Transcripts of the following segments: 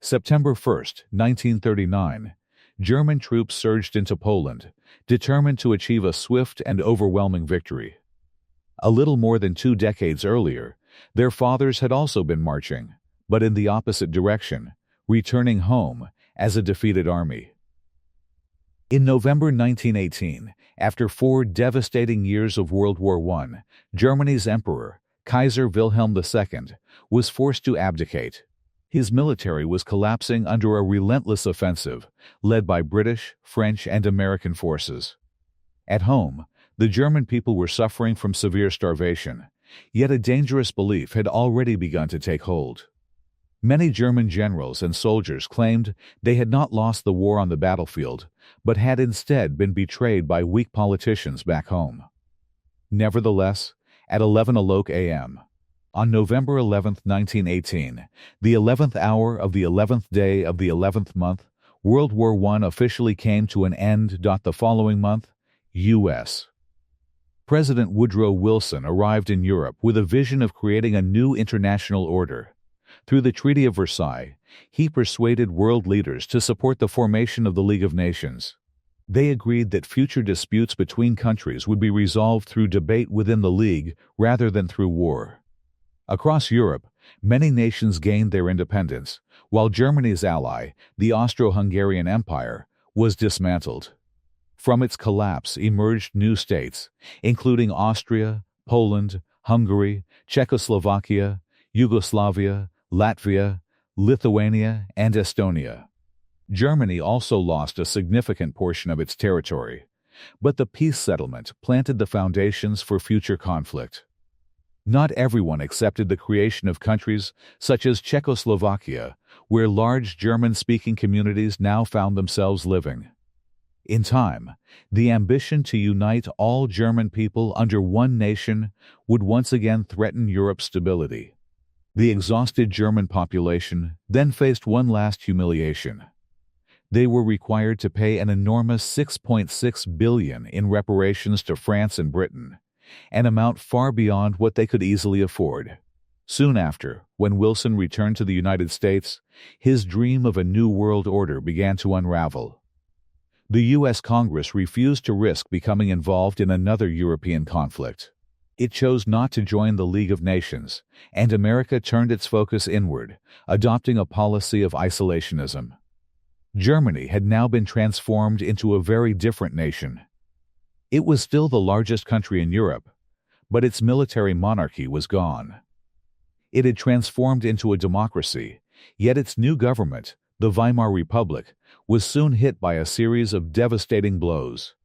September 1, 1939, German troops surged into Poland, determined to achieve a swift and overwhelming victory. A little more than 2 decades earlier, their fathers had also been marching, but in the opposite direction, returning home as a defeated army. In November 1918, after 4 devastating years of World War I, Germany's emperor, Kaiser Wilhelm II, was forced to abdicate. His military was collapsing under a relentless offensive, led by British, French, and American forces. At home, the German people were suffering from severe starvation, yet a dangerous belief had already begun to take hold. Many German generals and soldiers claimed they had not lost the war on the battlefield, but had instead been betrayed by weak politicians back home. Nevertheless, at 11:00 a.m., on November 11, 1918, the 11th hour of the 11th day of the 11th month, World War I officially came to an end. The following month, U.S. President Woodrow Wilson arrived in Europe with a vision of creating a new international order. Through the Treaty of Versailles, he persuaded world leaders to support the formation of the League of Nations. They agreed that future disputes between countries would be resolved through debate within the League rather than through war. Across Europe, many nations gained their independence, while Germany's ally, the Austro-Hungarian Empire, was dismantled. From its collapse emerged new states, including Austria, Poland, Hungary, Czechoslovakia, Yugoslavia, Latvia, Lithuania, and Estonia. Germany also lost a significant portion of its territory, but the peace settlement planted the foundations for future conflict. Not everyone accepted the creation of countries such as Czechoslovakia, where large German-speaking communities now found themselves living. In time, the ambition to unite all German people under one nation would once again threaten Europe's stability. The exhausted German population then faced one last humiliation. They were required to pay an enormous $6.6 billion in reparations to France and Britain, an amount far beyond what they could easily afford. Soon after, when Wilson returned to the United States, his dream of a new world order began to unravel. The U.S. Congress refused to risk becoming involved in another European conflict. It chose not to join the League of Nations, and America turned its focus inward, adopting a policy of isolationism. Germany had now been transformed into a very different nation. It was still the largest country in Europe, but its military monarchy was gone. It had transformed into a democracy, yet its new government, the Weimar Republic, was soon hit by a series of devastating blows.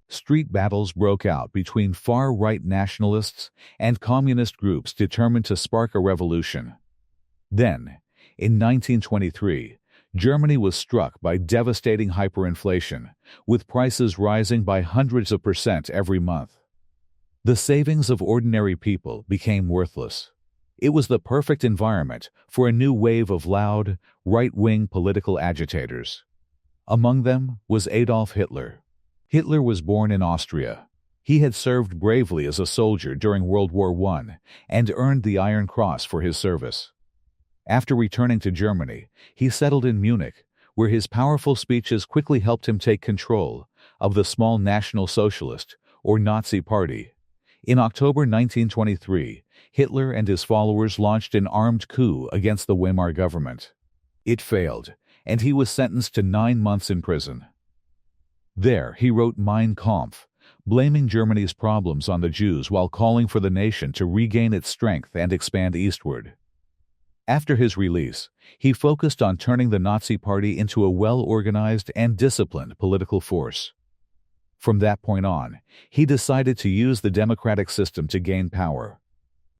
Street battles broke out between far-right nationalists and communist groups determined to spark a revolution. Then, in 1923, Germany was struck by devastating hyperinflation, with prices rising by hundreds of percent every month. The savings of ordinary people became worthless. It was the perfect environment for a new wave of loud, right-wing political agitators. Among them was Adolf Hitler. Hitler was born in Austria. He had served bravely as a soldier during World War I and earned the Iron Cross for his service. After returning to Germany, he settled in Munich, where his powerful speeches quickly helped him take control of the small National Socialist, or Nazi Party. In October 1923, Hitler and his followers launched an armed coup against the Weimar government. It failed, and he was sentenced to 9 months in prison. There, he wrote Mein Kampf, blaming Germany's problems on the Jews while calling for the nation to regain its strength and expand eastward. After his release, he focused on turning the Nazi Party into a well-organized and disciplined political force. From that point on, he decided to use the democratic system to gain power.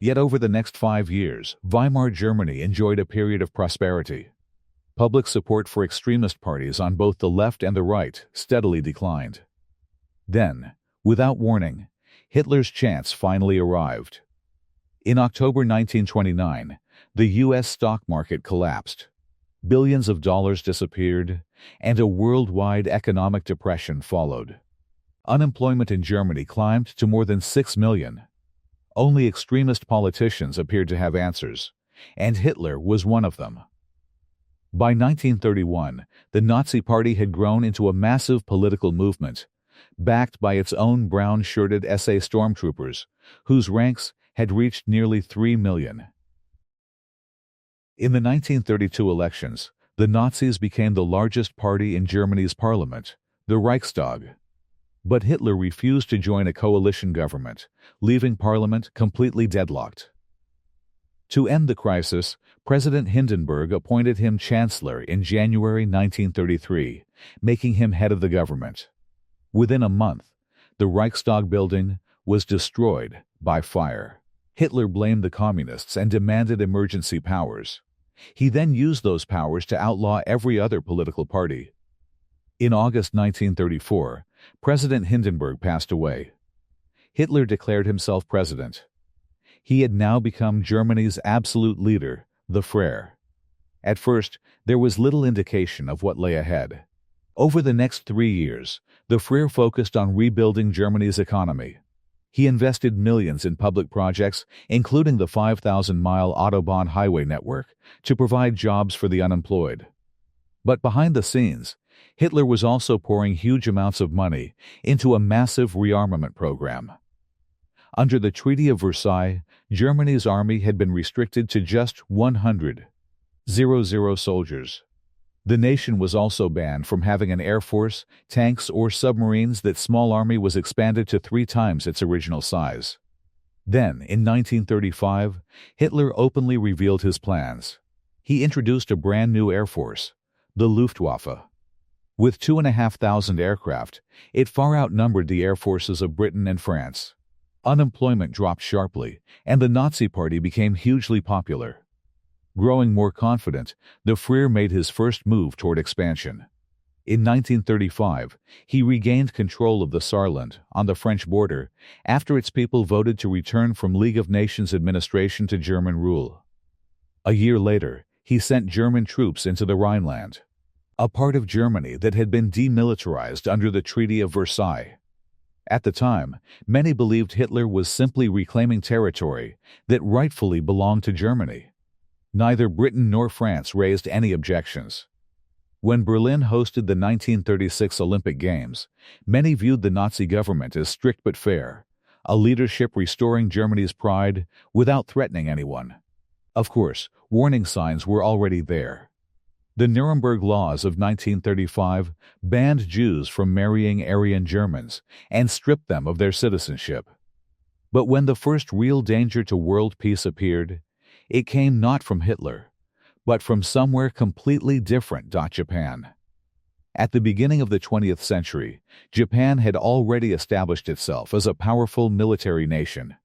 Yet over the next 5 years, Weimar Germany enjoyed a period of prosperity. Public support for extremist parties on both the left and the right steadily declined. Then, without warning, Hitler's chance finally arrived. In October 1929, the U.S. stock market collapsed. Billions of dollars disappeared, and a worldwide economic depression followed. Unemployment in Germany climbed to more than 6 million. Only extremist politicians appeared to have answers, and Hitler was one of them. By 1931, the Nazi Party had grown into a massive political movement, backed by its own brown-shirted SA stormtroopers, whose ranks had reached nearly 3 million. In the 1932 elections, the Nazis became the largest party in Germany's parliament, the Reichstag. But Hitler refused to join a coalition government, leaving parliament completely deadlocked. To end the crisis, President Hindenburg appointed him chancellor in January 1933, making him head of the government. Within a month, the Reichstag building was destroyed by fire. Hitler blamed the communists and demanded emergency powers. He then used those powers to outlaw every other political party. In August 1934, President Hindenburg passed away. Hitler declared himself president. He had now become Germany's absolute leader, the Führer. At first, there was little indication of what lay ahead. Over the next 3 years, the Führer focused on rebuilding Germany's economy. He invested millions in public projects, including the 5,000-mile Autobahn highway network, to provide jobs for the unemployed. But behind the scenes, Hitler was also pouring huge amounts of money into a massive rearmament program. Under the Treaty of Versailles, Germany's army had been restricted to just 100 soldiers. The nation was also banned from having an air force, tanks, or submarines. That small army was expanded to 3 times its original size. Then, in 1935, Hitler openly revealed his plans. He introduced a brand new air force, the Luftwaffe. With 2,500 aircraft, it far outnumbered the air forces of Britain and France. Unemployment dropped sharply, and the Nazi Party became hugely popular. Growing more confident, the Führer made his first move toward expansion. In 1935, he regained control of the Saarland, on the French border, after its people voted to return from League of Nations administration to German rule. A year later, he sent German troops into the Rhineland, a part of Germany that had been demilitarized under the Treaty of Versailles. At the time, many believed Hitler was simply reclaiming territory that rightfully belonged to Germany. Neither Britain nor France raised any objections. When Berlin hosted the 1936 Olympic Games, many viewed the Nazi government as strict but fair, a leadership restoring Germany's pride without threatening anyone. Of course, warning signs were already there. The Nuremberg Laws of 1935 banned Jews from marrying Aryan Germans and stripped them of their citizenship. But when the first real danger to world peace appeared, it came not from Hitler, but from somewhere completely different. Japan. At the beginning of the 20th century, Japan had already established itself as a powerful military nation.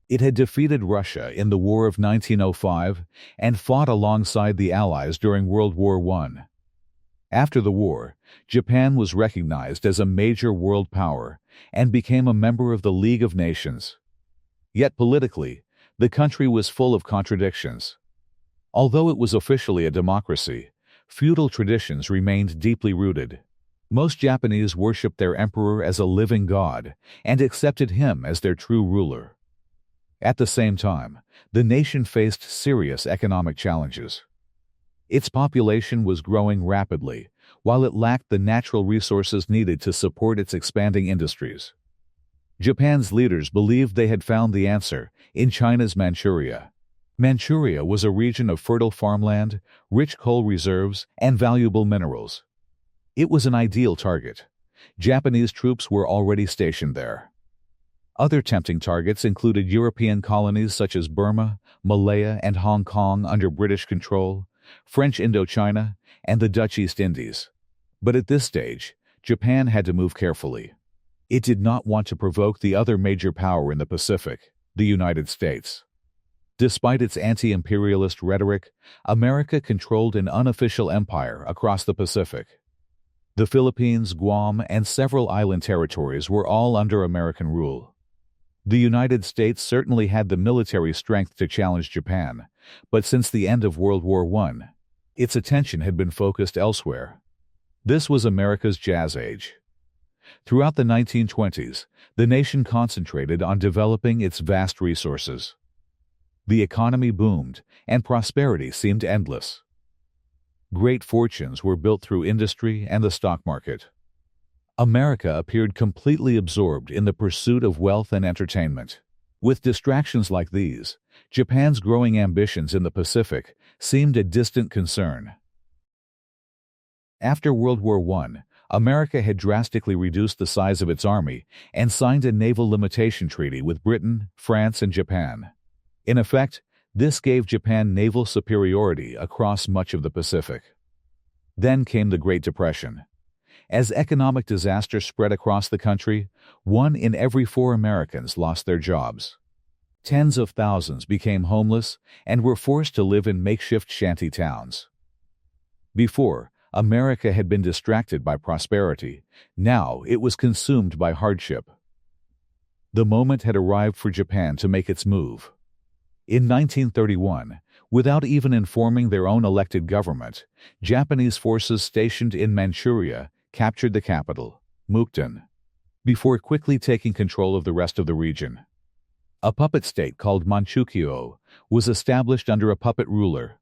It had defeated Russia in the War of 1905 and fought alongside the Allies during World War I. After the war, Japan was recognized as a major world power and became a member of the League of Nations. Yet politically, the country was full of contradictions. Although it was officially a democracy, feudal traditions remained deeply rooted. Most Japanese worshipped their emperor as a living god and accepted him as their true ruler. At the same time, the nation faced serious economic challenges. Its population was growing rapidly, while it lacked the natural resources needed to support its expanding industries. Japan's leaders believed they had found the answer in China's Manchuria. Manchuria was a region of fertile farmland, rich coal reserves, and valuable minerals. It was an ideal target. Japanese troops were already stationed there. Other tempting targets included European colonies such as Burma, Malaya, and Hong Kong under British control, French Indochina, and the Dutch East Indies. But at this stage, Japan had to move carefully. It did not want to provoke the other major power in the Pacific, the United States. Despite its anti-imperialist rhetoric, America controlled an unofficial empire across the Pacific. The Philippines, Guam, and several island territories were all under American rule. The United States certainly had the military strength to challenge Japan, but since the end of World War I, its attention had been focused elsewhere. This was America's Jazz Age. Throughout the 1920s, the nation concentrated on developing its vast resources. The economy boomed, and prosperity seemed endless. Great fortunes were built through industry and the stock market. America appeared completely absorbed in the pursuit of wealth and entertainment. With distractions like these, Japan's growing ambitions in the Pacific seemed a distant concern. After World War I, America had drastically reduced the size of its army and signed a naval limitation treaty with Britain, France, and Japan. In effect, this gave Japan naval superiority across much of the Pacific. Then came the Great Depression. As economic disaster spread across the country, 1 in every 4 Americans lost their jobs. Tens of thousands became homeless and were forced to live in makeshift shanty towns. Before, America had been distracted by prosperity. Now it was consumed by hardship. The moment had arrived for Japan to make its move. In 1931, without even informing their own elected government, Japanese forces stationed in Manchuria captured the capital, Mukden, before quickly taking control of the rest of the region. A puppet state called Manchukuo was established under a puppet ruler.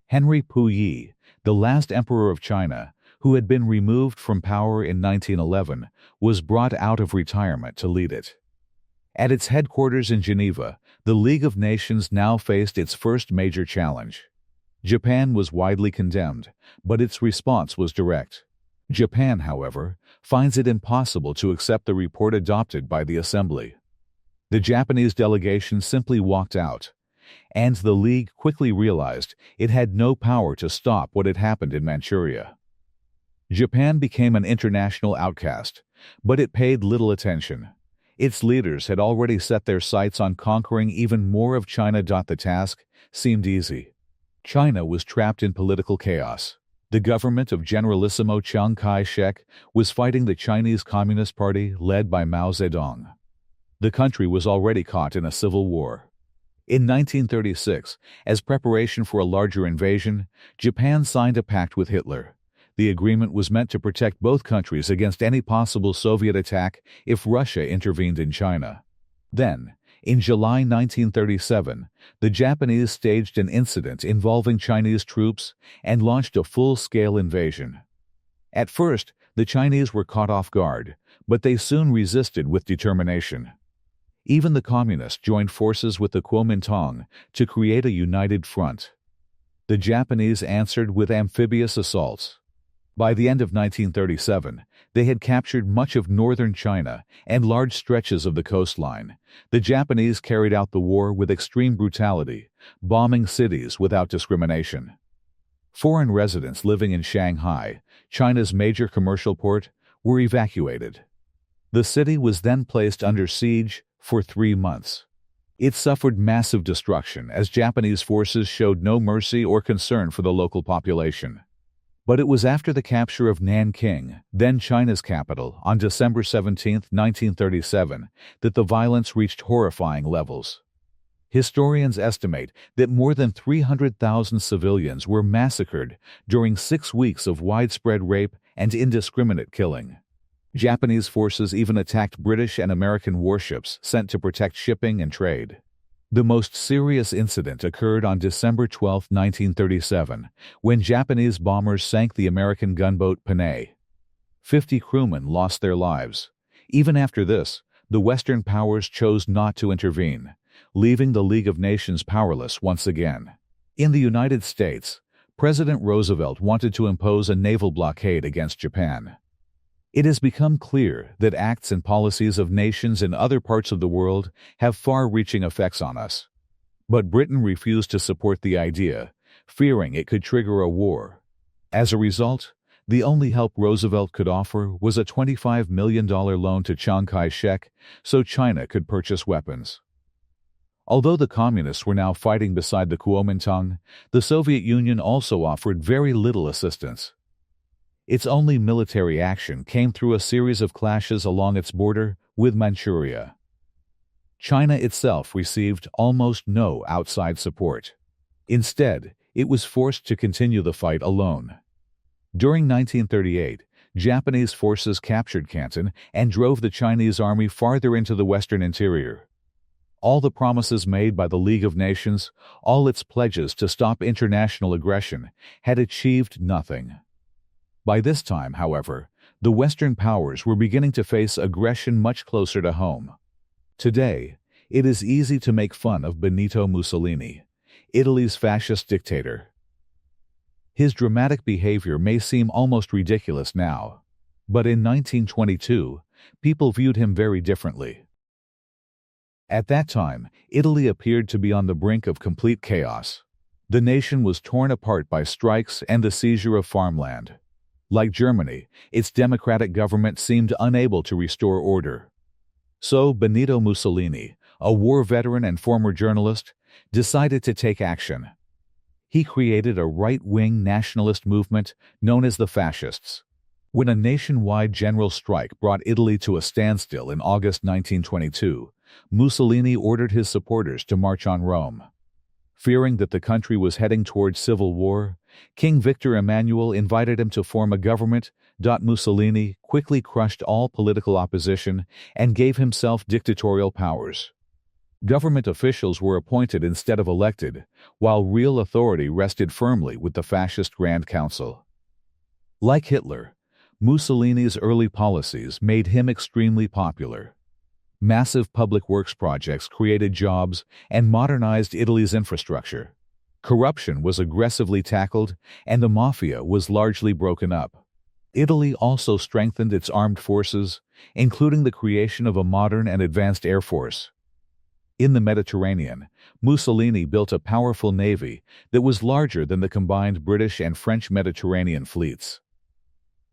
Henry Puyi, the last emperor of China, who had been removed from power in 1911, was brought out of retirement to lead it. At its headquarters in Geneva, the League of Nations now faced its first major challenge. Japan was widely condemned, but its response was direct. Japan, however, finds it impossible to accept the report adopted by the Assembly. The Japanese delegation simply walked out, and the League quickly realized it had no power to stop what had happened in Manchuria. Japan became an international outcast, but it paid little attention. Its leaders had already set their sights on conquering even more of China. The task seemed easy. China was trapped in political chaos. The government of Generalissimo Chiang Kai-shek was fighting the Chinese Communist Party led by Mao Zedong. The country was already caught in a civil war. In 1936, as preparation for a larger invasion, Japan signed a pact with Hitler. The agreement was meant to protect both countries against any possible Soviet attack if Russia intervened in China. Then, in July 1937, the Japanese staged an incident involving Chinese troops and launched a full-scale invasion. At first, the Chinese were caught off guard, but they soon resisted with determination. Even the Communists joined forces with the Kuomintang to create a united front. The Japanese answered with amphibious assaults. By the end of 1937, they had captured much of northern China and large stretches of the coastline. The Japanese carried out the war with extreme brutality, bombing cities without discrimination. Foreign residents living in Shanghai, China's major commercial port, were evacuated. The city was then placed under siege for 3 months. It suffered massive destruction as Japanese forces showed no mercy or concern for the local population. But it was after the capture of Nanking, then China's capital, on December 17, 1937, that the violence reached horrifying levels. Historians estimate that more than 300,000 civilians were massacred during 6 weeks of widespread rape and indiscriminate killing. Japanese forces even attacked British and American warships sent to protect shipping and trade. The most serious incident occurred on December 12, 1937, when Japanese bombers sank the American gunboat Panay. 50 crewmen lost their lives. Even after this, the Western powers chose not to intervene, leaving the League of Nations powerless once again. In the United States, President Roosevelt wanted to impose a naval blockade against Japan. It has become clear that acts and policies of nations in other parts of the world have far-reaching effects on us. But Britain refused to support the idea, fearing it could trigger a war. As a result, the only help Roosevelt could offer was a $25 million loan to Chiang Kai-shek so China could purchase weapons. Although the Communists were now fighting beside the Kuomintang, the Soviet Union also offered very little assistance. Its only military action came through a series of clashes along its border with Manchuria. China itself received almost no outside support. Instead, it was forced to continue the fight alone. During 1938, Japanese forces captured Canton and drove the Chinese army farther into the western interior. All the promises made by the League of Nations, all its pledges to stop international aggression, had achieved nothing. By this time, however, the Western powers were beginning to face aggression much closer to home. Today, it is easy to make fun of Benito Mussolini, Italy's fascist dictator. His dramatic behavior may seem almost ridiculous now, but in 1922, people viewed him very differently. At that time, Italy appeared to be on the brink of complete chaos. The nation was torn apart by strikes and the seizure of farmland. Like Germany, its democratic government seemed unable to restore order. So Benito Mussolini, a war veteran and former journalist, decided to take action. He created a right-wing nationalist movement known as the Fascists. When a nationwide general strike brought Italy to a standstill in August 1922, Mussolini ordered his supporters to march on Rome. Fearing that the country was heading towards civil war, King Victor Emmanuel invited him to form a government. Mussolini quickly crushed all political opposition and gave himself dictatorial powers. Government officials were appointed instead of elected, while real authority rested firmly with the Fascist Grand Council. Like Hitler, Mussolini's early policies made him extremely popular. Massive public works projects created jobs and modernized Italy's infrastructure. Corruption was aggressively tackled, and the mafia was largely broken up. Italy also strengthened its armed forces, including the creation of a modern and advanced air force. In the Mediterranean, Mussolini built a powerful navy that was larger than the combined British and French Mediterranean fleets.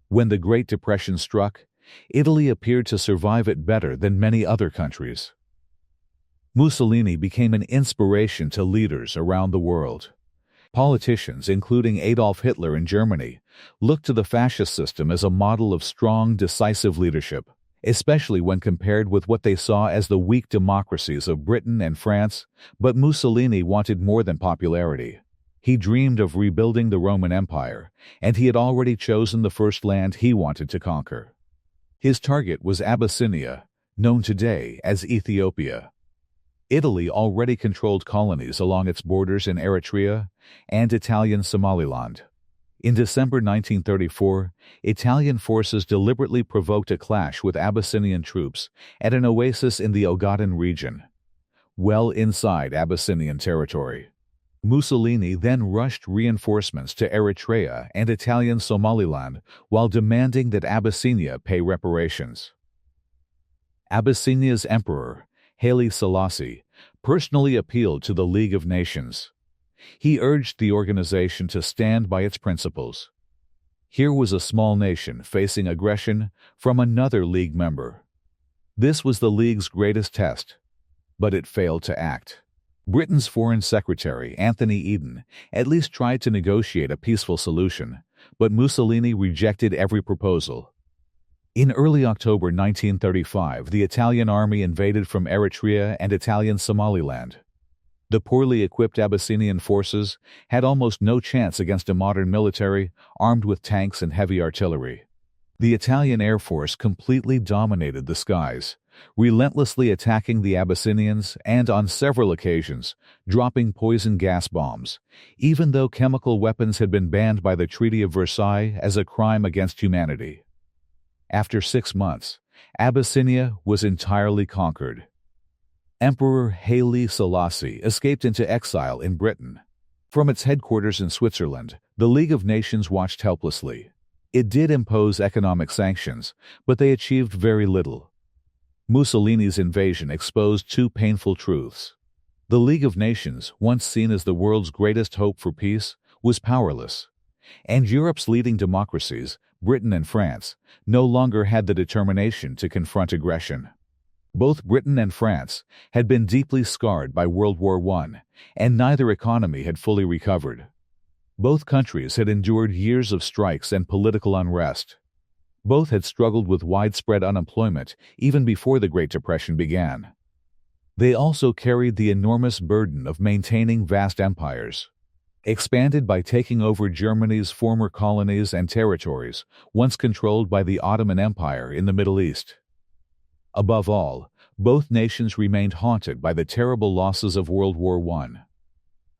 When the Great Depression struck, Italy appeared to survive it better than many other countries. Mussolini became an inspiration to leaders around the world. Politicians, including Adolf Hitler in Germany, looked to the fascist system as a model of strong, decisive leadership, especially when compared with what they saw as the weak democracies of Britain and France. But Mussolini wanted more than popularity. He dreamed of rebuilding the Roman Empire, and he had already chosen the first land he wanted to conquer. His target was Abyssinia, known today as Ethiopia. Italy already controlled colonies along its borders in Eritrea and Italian Somaliland. In December 1934, Italian forces deliberately provoked a clash with Abyssinian troops at an oasis in the Ogaden region, well inside Abyssinian territory. Mussolini then rushed reinforcements to Eritrea and Italian Somaliland while demanding that Abyssinia pay reparations. Abyssinia's emperor, Haile Selassie, personally appealed to the League of Nations. He urged the organization to stand by its principles. Here was a small nation facing aggression from another League member. This was the League's greatest test, but it failed to act. Britain's Foreign Secretary, Anthony Eden, at least tried to negotiate a peaceful solution, but Mussolini rejected every proposal. In early October 1935, the Italian army invaded from Eritrea and Italian Somaliland. The poorly equipped Abyssinian forces had almost no chance against a modern military armed with tanks and heavy artillery. The Italian Air Force completely dominated the skies, relentlessly attacking the Abyssinians and, on several occasions, dropping poison gas bombs, even though chemical weapons had been banned by the Treaty of Versailles as a crime against humanity. After 6 months, Abyssinia was entirely conquered. Emperor Haile Selassie escaped into exile in Britain. From its headquarters in Switzerland, the League of Nations watched helplessly. It did impose economic sanctions, but they achieved very little. Mussolini's invasion exposed two painful truths. The League of Nations, once seen as the world's greatest hope for peace, was powerless. And Europe's leading democracies, Britain and France, no longer had the determination to confront aggression. Both Britain and France had been deeply scarred by World War I, and neither economy had fully recovered. Both countries had endured years of strikes and political unrest. Both had struggled with widespread unemployment even before the Great Depression began. They also carried the enormous burden of maintaining vast empires, expanded by taking over Germany's former colonies and territories, once controlled by the Ottoman Empire in the Middle East. Above all, both nations remained haunted by the terrible losses of World War I.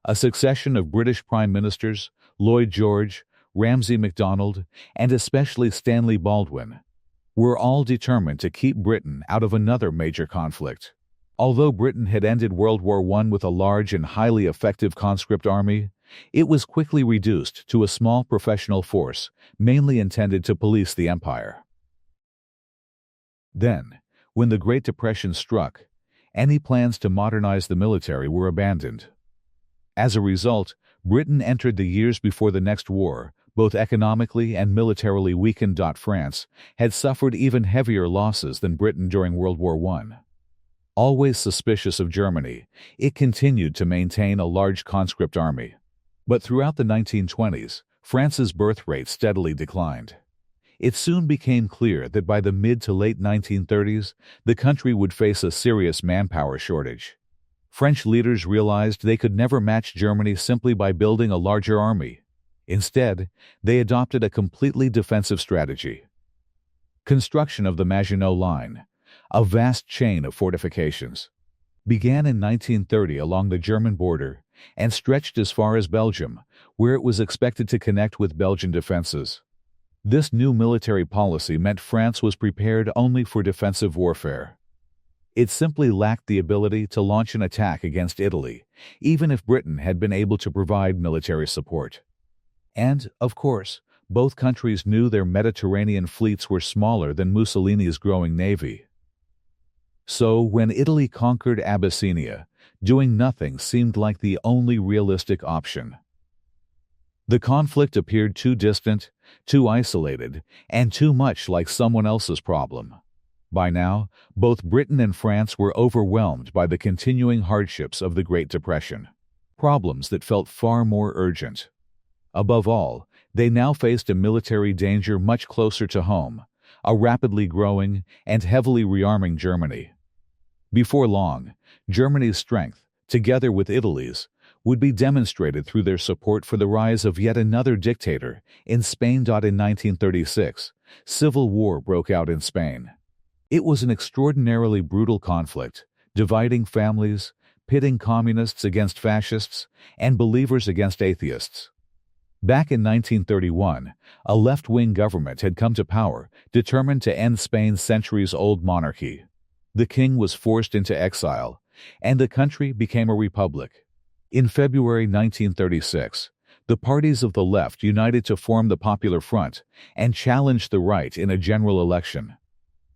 A succession of British prime ministers, Lloyd George, Ramsay MacDonald, and especially Stanley Baldwin, were all determined to keep Britain out of another major conflict. Although Britain had ended World War I with a large and highly effective conscript army, it was quickly reduced to a small professional force, mainly intended to police the empire. Then, when the Great Depression struck, any plans to modernize the military were abandoned. As a result, Britain entered the years before the next war, both economically and militarily weakened. France had suffered even heavier losses than Britain during World War I. Always suspicious of Germany, it continued to maintain a large conscript army. But throughout the 1920s, France's birth rate steadily declined. It soon became clear that by the mid to late 1930s, the country would face a serious manpower shortage. French leaders realized they could never match Germany simply by building a larger army. Instead, they adopted a completely defensive strategy. Construction of the Maginot Line, a vast chain of fortifications, began in 1930 along the German border and stretched as far as Belgium, where it was expected to connect with Belgian defenses. This new military policy meant France was prepared only for defensive warfare. It simply lacked the ability to launch an attack against Italy, even if Britain had been able to provide military support. And, of course, both countries knew their Mediterranean fleets were smaller than Mussolini's growing navy. So, when Italy conquered Abyssinia, doing nothing seemed like the only realistic option. The conflict appeared too distant, too isolated, and too much like someone else's problem. By now, both Britain and France were overwhelmed by the continuing hardships of the Great Depression, problems that felt far more urgent. Above all, they now faced a military danger much closer to home, a rapidly growing and heavily rearming Germany. Before long, Germany's strength, together with Italy's, would be demonstrated through their support for the rise of yet another dictator in Spain. In 1936, civil war broke out in Spain. It was an extraordinarily brutal conflict, dividing families, pitting communists against fascists, and believers against atheists. Back in 1931, a left-wing government had come to power, determined to end Spain's centuries-old monarchy. The king was forced into exile, and the country became a republic. In February 1936, the parties of the left united to form the Popular Front and challenged the right in a general election.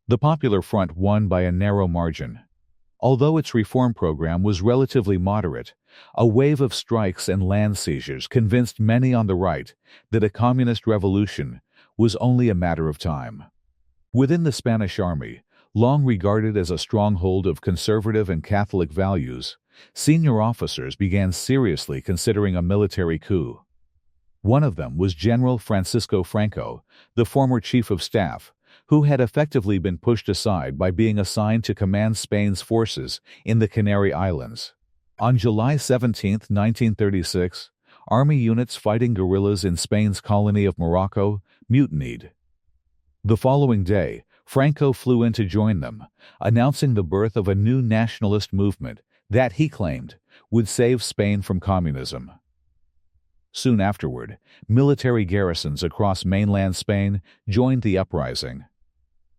The Popular Front won by a narrow margin. Although its reform program was relatively moderate, a wave of strikes and land seizures convinced many on the right that a communist revolution was only a matter of time. Within the Spanish army, long regarded as a stronghold of conservative and Catholic values, senior officers began seriously considering a military coup. One of them was General Francisco Franco, the former chief of staff, who had effectively been pushed aside by being assigned to command Spain's forces in the Canary Islands. On July 17, 1936, army units fighting guerrillas in Spain's colony of Morocco mutinied. The following day, Franco flew in to join them, announcing the birth of a new nationalist movement that, he claimed, would save Spain from communism. Soon afterward, military garrisons across mainland Spain joined the uprising.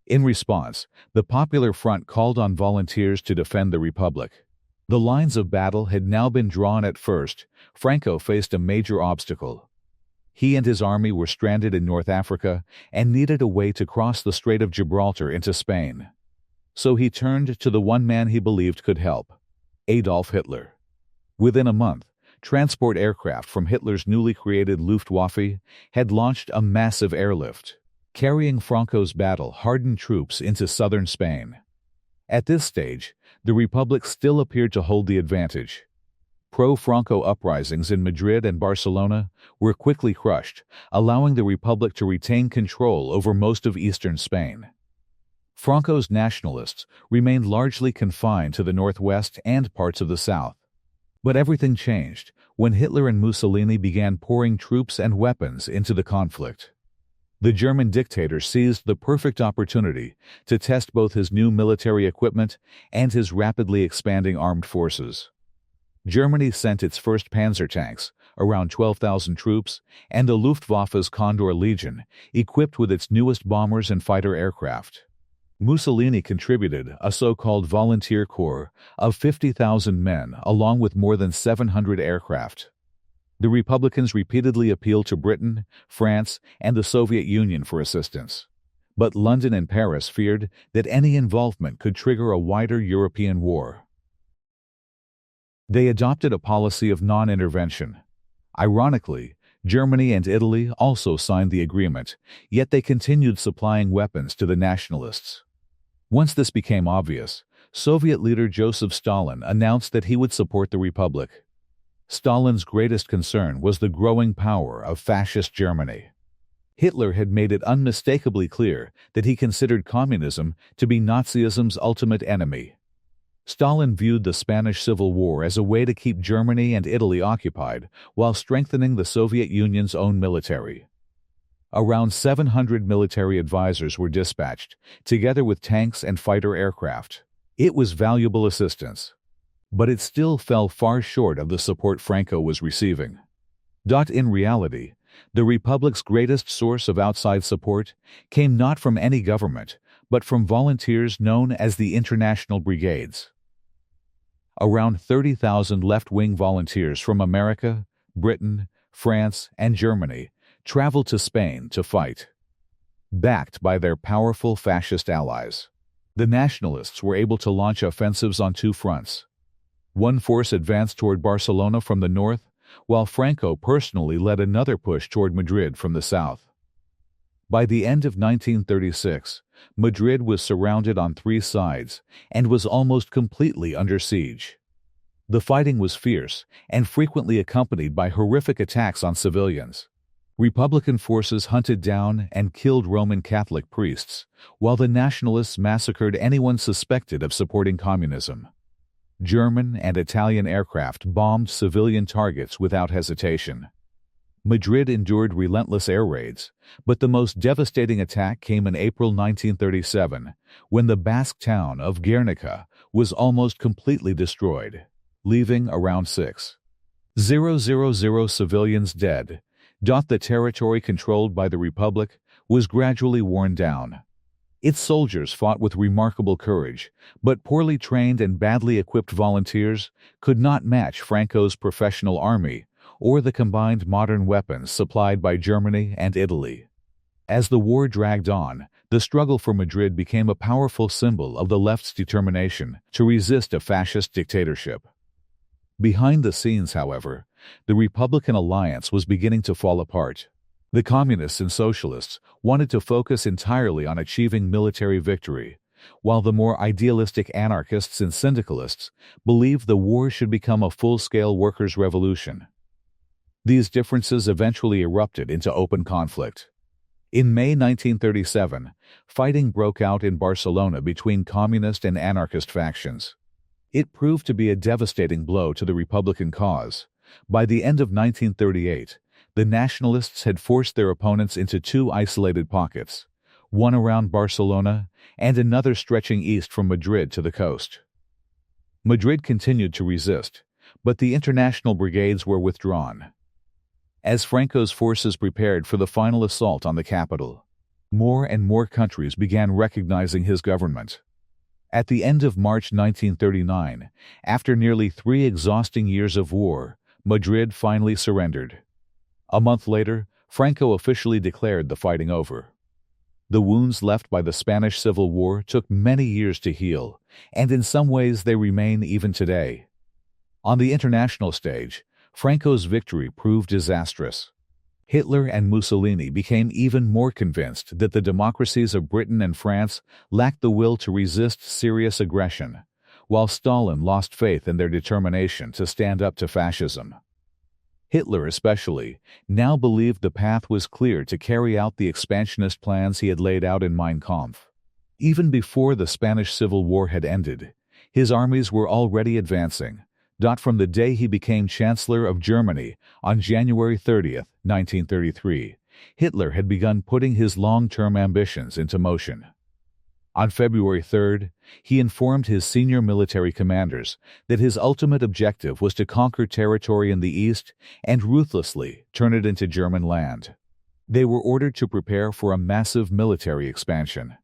In response, the Popular Front called on volunteers to defend the republic. The lines of battle had now been drawn. At first, Franco faced a major obstacle. He and his army were stranded in North Africa and needed a way to cross the Strait of Gibraltar into Spain. So he turned to the one man he believed could help: Adolf Hitler. Within a month, transport aircraft from Hitler's newly created Luftwaffe had launched a massive airlift, carrying Franco's battle-hardened troops into southern Spain. At this stage, the Republic still appeared to hold the advantage. Pro-Franco uprisings in Madrid and Barcelona were quickly crushed, allowing the Republic to retain control over most of eastern Spain. Franco's nationalists remained largely confined to the northwest and parts of the south. But everything changed when Hitler and Mussolini began pouring troops and weapons into the conflict. The German dictator seized the perfect opportunity to test both his new military equipment and his rapidly expanding armed forces. Germany sent its first panzer tanks, around 12,000 troops, and the Luftwaffe's Condor Legion, equipped with its newest bombers and fighter aircraft. Mussolini contributed a so-called volunteer corps of 50,000 men along with more than 700 aircraft. The Republicans repeatedly appealed to Britain, France, and the Soviet Union for assistance. But London and Paris feared that any involvement could trigger a wider European war. They adopted a policy of non-intervention. Ironically, Germany and Italy also signed the agreement, yet they continued supplying weapons to the nationalists. Once this became obvious, Soviet leader Joseph Stalin announced that he would support the Republic. Stalin's greatest concern was the growing power of Fascist Germany. Hitler had made it unmistakably clear that he considered communism to be Nazism's ultimate enemy. Stalin viewed the Spanish Civil War as a way to keep Germany and Italy occupied while strengthening the Soviet Union's own military. Around 700 military advisors were dispatched, together with tanks and fighter aircraft. It was valuable assistance, but it still fell far short of the support Franco was receiving. In reality, the Republic's greatest source of outside support came not from any government, but from volunteers known as the International Brigades. Around 30,000 left-wing volunteers from America, Britain, France, and Germany traveled to Spain to fight. Backed by their powerful fascist allies, the nationalists were able to launch offensives on two fronts. One force advanced toward Barcelona from the north, while Franco personally led another push toward Madrid from the south. By the end of 1936, Madrid was surrounded on three sides and was almost completely under siege. The fighting was fierce and frequently accompanied by horrific attacks on civilians. Republican forces hunted down and killed Roman Catholic priests, while the nationalists massacred anyone suspected of supporting communism. German and Italian aircraft bombed civilian targets without hesitation. Madrid endured relentless air raids, but the most devastating attack came in April 1937, when the Basque town of Guernica was almost completely destroyed, leaving around 6,000 civilians dead. The territory controlled by the Republic was gradually worn down. Its soldiers fought with remarkable courage, but poorly trained and badly equipped volunteers could not match Franco's professional army or the combined modern weapons supplied by Germany and Italy. As the war dragged on, the struggle for Madrid became a powerful symbol of the left's determination to resist a fascist dictatorship. Behind the scenes, however, the Republican alliance was beginning to fall apart. The communists and socialists wanted to focus entirely on achieving military victory, while the more idealistic anarchists and syndicalists believed the war should become a full-scale workers' revolution. These differences eventually erupted into open conflict. In May 1937, fighting broke out in Barcelona between communist and anarchist factions. It proved to be a devastating blow to the Republican cause. By the end of 1938, the nationalists had forced their opponents into two isolated pockets, one around Barcelona and another stretching east from Madrid to the coast. Madrid continued to resist, but the international brigades were withdrawn. As Franco's forces prepared for the final assault on the capital, more and more countries began recognizing his government. At the end of March 1939, after nearly 3 exhausting years of war, Madrid finally surrendered. A month later, Franco officially declared the fighting over. The wounds left by the Spanish Civil War took many years to heal, and in some ways they remain even today. On the international stage, Franco's victory proved disastrous. Hitler and Mussolini became even more convinced that the democracies of Britain and France lacked the will to resist serious aggression, while Stalin lost faith in their determination to stand up to fascism. Hitler especially now believed the path was clear to carry out the expansionist plans he had laid out in Mein Kampf. Even before the Spanish Civil War had ended, his armies were already advancing. From the day he became Chancellor of Germany on January 30, 1933, Hitler had begun putting his long-term ambitions into motion. On February 3rd, he informed his senior military commanders that his ultimate objective was to conquer territory in the east and ruthlessly turn it into German land. They were ordered to prepare for a massive military expansion.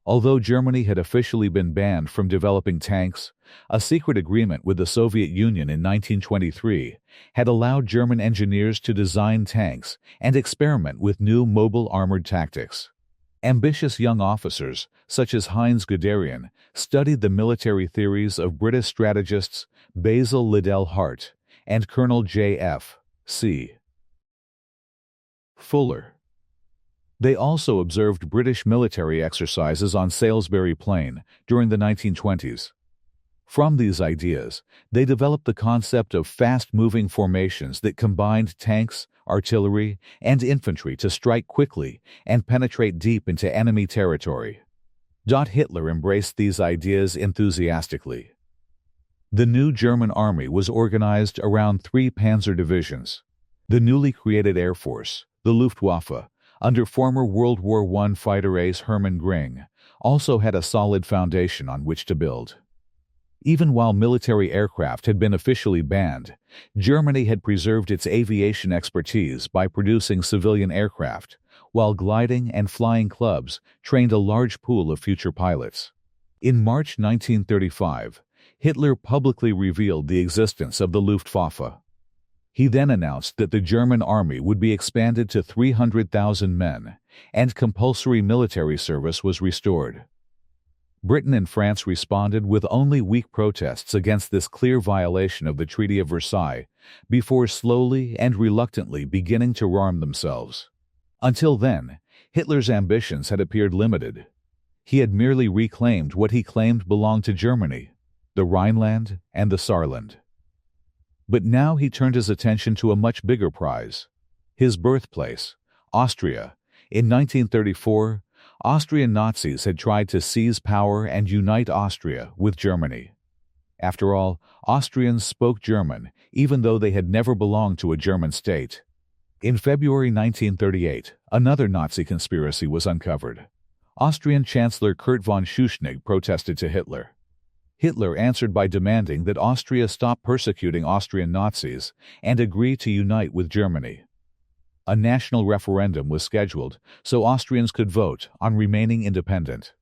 Although Germany had officially been banned from developing tanks, a secret agreement with the Soviet Union in 1923 had allowed German engineers to design tanks and experiment with new mobile armored tactics. Ambitious young officers, such as Heinz Guderian, studied the military theories of British strategists Basil Liddell Hart and Colonel J.F.C. Fuller. They also observed British military exercises on Salisbury Plain during the 1920s. From these ideas, they developed the concept of fast-moving formations that combined tanks, artillery, and infantry to strike quickly and penetrate deep into enemy territory. Hitler embraced these ideas enthusiastically. The new German army was organized around 3 panzer divisions. The newly created Air Force, the Luftwaffe, under former World War I fighter ace Hermann Göring, also had a solid foundation on which to build. Even while military aircraft had been officially banned, Germany had preserved its aviation expertise by producing civilian aircraft, while gliding and flying clubs trained a large pool of future pilots. In March 1935, Hitler publicly revealed the existence of the Luftwaffe. He then announced that the German army would be expanded to 300,000 men, and compulsory military service was restored. Britain and France responded with only weak protests against this clear violation of the Treaty of Versailles, before slowly and reluctantly beginning to rearm themselves. Until then, Hitler's ambitions had appeared limited. He had merely reclaimed what he claimed belonged to Germany, the Rhineland and the Saarland. But now he turned his attention to a much bigger prize: his birthplace, Austria. In 1934, Austrian Nazis had tried to seize power and unite Austria with Germany. After all, Austrians spoke German, even though they had never belonged to a German state. In February 1938, another Nazi conspiracy was uncovered. Austrian Chancellor Kurt von Schuschnigg protested to Hitler. Hitler answered by demanding that Austria stop persecuting Austrian Nazis and agree to unite with Germany. A national referendum was scheduled so Austrians could vote on remaining independent.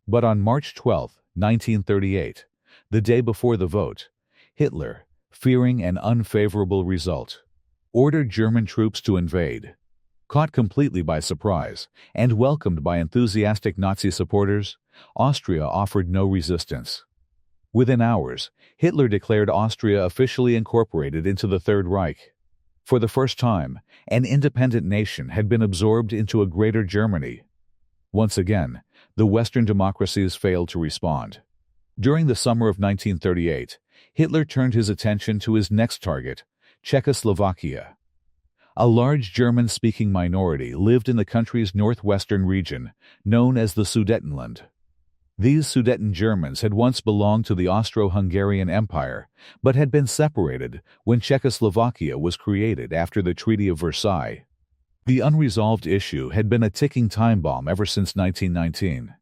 But on March 12, 1938, the day before the vote, Hitler, fearing an unfavorable result, ordered German troops to invade. Caught completely by surprise and welcomed by enthusiastic Nazi supporters, Austria offered no resistance. Within hours, Hitler declared Austria officially incorporated into the Third Reich. For the first time, an independent nation had been absorbed into a greater Germany. Once again, the Western democracies failed to respond. During the summer of 1938, Hitler turned his attention to his next target, Czechoslovakia. A large German-speaking minority lived in the country's northwestern region, known as the Sudetenland. These Sudeten Germans had once belonged to the Austro-Hungarian Empire, but had been separated when Czechoslovakia was created after the Treaty of Versailles. The unresolved issue had been a ticking time bomb ever since 1919.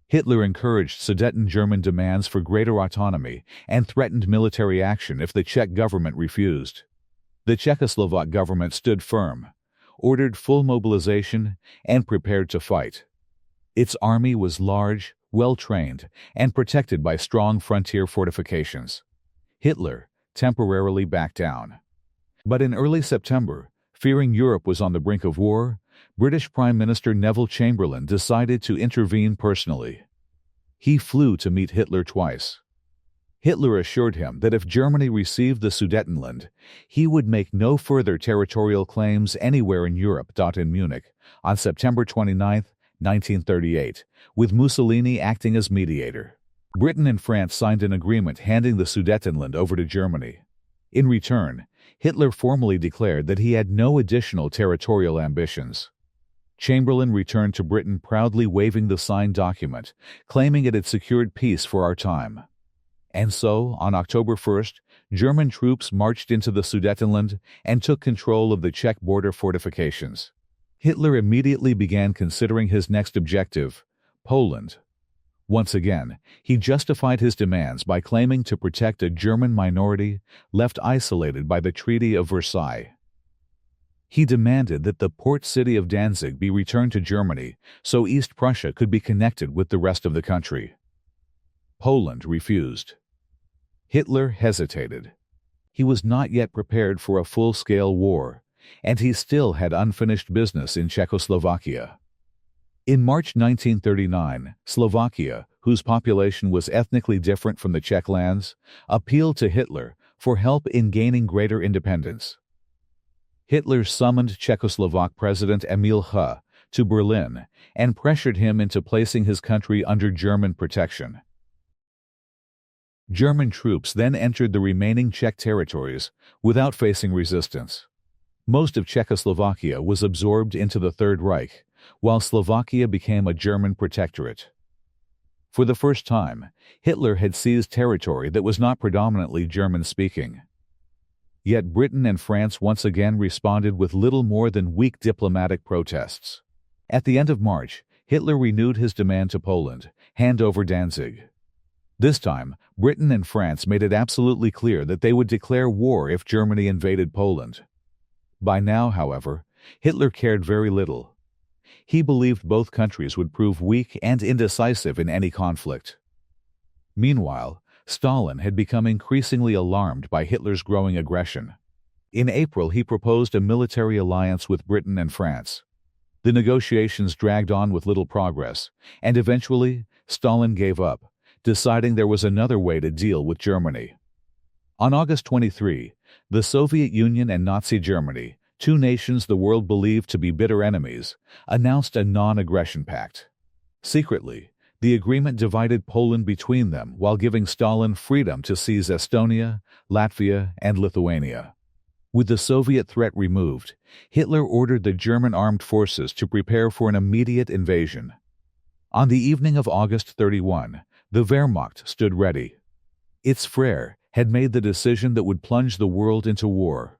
Hitler encouraged Sudeten German demands for greater autonomy and threatened military action if the Czech government refused. The Czechoslovak government stood firm, ordered full mobilization, and prepared to fight. Its army was large, well-trained, and protected by strong frontier fortifications. Hitler temporarily backed down. But in early September, fearing Europe was on the brink of war, British Prime Minister Neville Chamberlain decided to intervene personally. He flew to meet Hitler twice. Hitler assured him that if Germany received the Sudetenland, he would make no further territorial claims anywhere in Europe. In Munich, on September 29, 1938, with Mussolini acting as mediator. Britain and France signed an agreement handing the Sudetenland over to Germany. In return, Hitler formally declared that he had no additional territorial ambitions. Chamberlain returned to Britain proudly waving the signed document, claiming it had secured peace for our time. And so, on October 1st, German troops marched into the Sudetenland and took control of the Czech border fortifications. Hitler immediately began considering his next objective, Poland. Once again, he justified his demands by claiming to protect a German minority left isolated by the Treaty of Versailles. He demanded that the port city of Danzig be returned to Germany so East Prussia could be connected with the rest of the country. Poland refused. Hitler hesitated. He was not yet prepared for a full-scale war, and he still had unfinished business in Czechoslovakia. In March 1939, Slovakia, whose population was ethnically different from the Czech lands, appealed to Hitler for help in gaining greater independence. Hitler summoned Czechoslovak President Emil H. to Berlin and pressured him into placing his country under German protection. German troops then entered the remaining Czech territories without facing resistance. Most of Czechoslovakia was absorbed into the Third Reich, while Slovakia became a German protectorate. For the first time, Hitler had seized territory that was not predominantly German-speaking. Yet Britain and France once again responded with little more than weak diplomatic protests. At the end of March, Hitler renewed his demand to Poland, hand over Danzig. This time, Britain and France made it absolutely clear that they would declare war if Germany invaded Poland. By now, however, Hitler cared very little. He believed both countries would prove weak and indecisive in any conflict. Meanwhile, Stalin had become increasingly alarmed by Hitler's growing aggression. In April, he proposed a military alliance with Britain and France. The negotiations dragged on with little progress, and eventually, Stalin gave up, deciding there was another way to deal with Germany. On August 23, the Soviet Union and Nazi Germany, two nations the world believed to be bitter enemies, announced a non-aggression pact. Secretly, the agreement divided Poland between them while giving Stalin freedom to seize Estonia, Latvia, and Lithuania. With the Soviet threat removed, Hitler ordered the German armed forces to prepare for an immediate invasion. On the evening of August 31, the Wehrmacht stood ready. Its Führer had made the decision that would plunge the world into war.